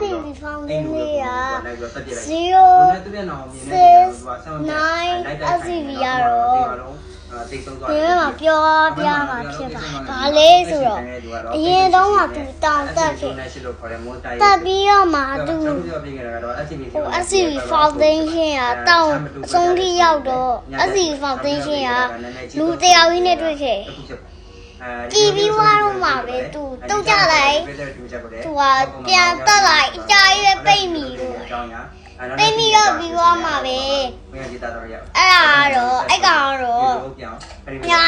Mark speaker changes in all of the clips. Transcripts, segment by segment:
Speaker 1: TV foundation 069 SCV ရတော့ဒီမှာပြောပြမှာဖြစ်ပါတယ်။ဘာလဲဆိုတော့အရင်တော့ကသူတောင်တက်ခဲ့တက်ပြီးတော့မှသူSCV foundation ကတောင်အဆုံးထိရောက်တော့ SCV foundation ကလူတယောက်ကြီးနဲ့တွေ့ခဲ့TV ဝါတော့မှာပဲသူတုတ်ကြလိုက်သူကပြန်တက်လိုက်အကြာကြီးပဲပိတ်မိလို့ပိတ်မိတော့ပြီးသွားမှာပဲအဲ့ဒါတော့အဲ့ကောင်တော့ညာ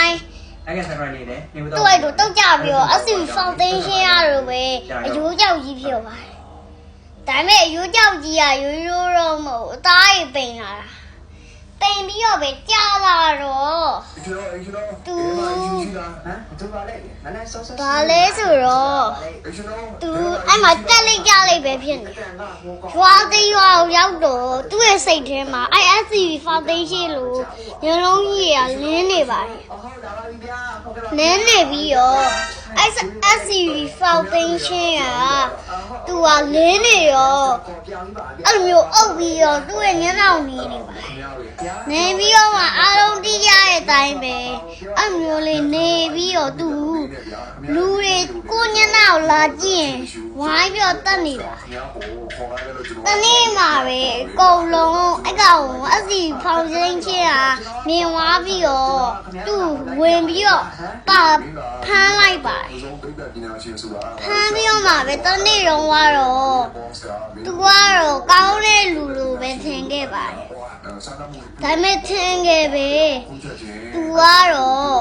Speaker 1: သူ့အဲ့တို့တုတ်ကြပြီးတော့ SCV foundation ရတော့ပဲအယိုးကြောက်ကြီးဖြစ်သွားတယ်ဒါပေမဲ့အယိုးကြောက်ကြီးကရိုးရိုးတော့မဟုတ်အသားကြီးပိန်လာတာပိန်ပြီးတော့ပဲကြာလာတော့သူဘာလဲဆိုတော့သူအဲ့မှာတက်လိုက်ကြလိုက်ပဲဖြစ်နေရွာသေးရွာရောက်တော့သူ့ရဲ့စိတ်ထဲမှာအဲ့ SCV foundation လို့ညလုံးကြီးကလင်းနေပါတယ်လင်းနေပြီးတော့အဲ့ SCV foundation ကသူကလင်းနေရောအဲ့လိုမျိုးအုပ်ပြီးတော့သူ့ရဲ့ညနှောင်နေနေပါတယ်နေပြီးတော့မှအားလုံးတိရတဲ့အတိုင်းပဲအဲ့မျိုးလေးနေပြီးတော့သူလူတွေကိုညနှောင်လာကြည့်ရင်ဝိုင်းပြီးတော့တက်နေတာတနေ့မှာပဲအကုန်လုံးအကောင် SCV foundation ကမြင်သွားပြီးတော့သူဝင်ပြီးတော့ဖမ်းလိုက်ပါတယ်ဖမ်းပြီးတော့မှပဲတနေ့တော့ကတော့သူကတော့ကောင်းတဲ့လူလိုပဲထင်ခဲ့ပါတယ်ဒါပေမဲ့ထင်ခဲ့ပဲသူကတော့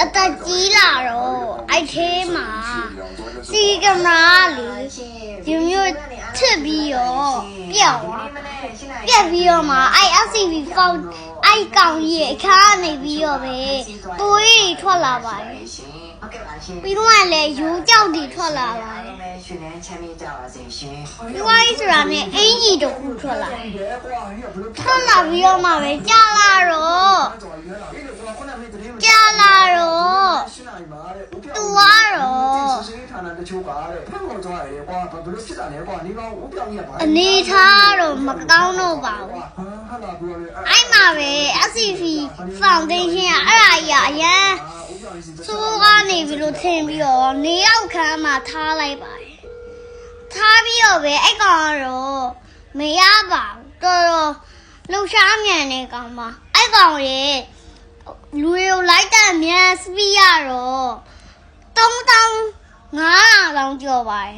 Speaker 1: အသက်ကြီးလာတော့အဲ့ထဲမှာစီကမာလေးဒီမျိုးထစ်ပြီးတော့ပြောက်ပြီးတော့မှအဲ့ SCV found အဲ့ကောင်ကြီးအခါနေပြီးတော့ပဲသွေးထွက်လာပါတယ်ပြီးတော့လည်းရိုးကြောက်တွေထွက်လာပါတယ်ဒီဝိုင်းဆိုတာနဲ့အင်ကြီးတစ်ခုထွက်လာပြီးတော့မှပဲကြာလာတော့သူကတော့အနေထားတော့မကောင်းတော့ပါဘူးအဲ့မှာပဲ SCV foundation ကအဲ့ဒါကြီးအရန်စိုးကနေပြီးလို့ထင်ပြီးတော့နေရောက်ခန်းမှာထားလိုက်ပါတယ်ထားပြီးတော့ပဲအဲ့ကောင်ကတော့မရပါဘူးတော်တော်လှူရှားမြန်နေကောင်ပါအဲ့ကောင်ရဲ့လူတွေကိုလိုက်တဲ့မြန်စပီးရတော့3500ကျော်ပါတယ်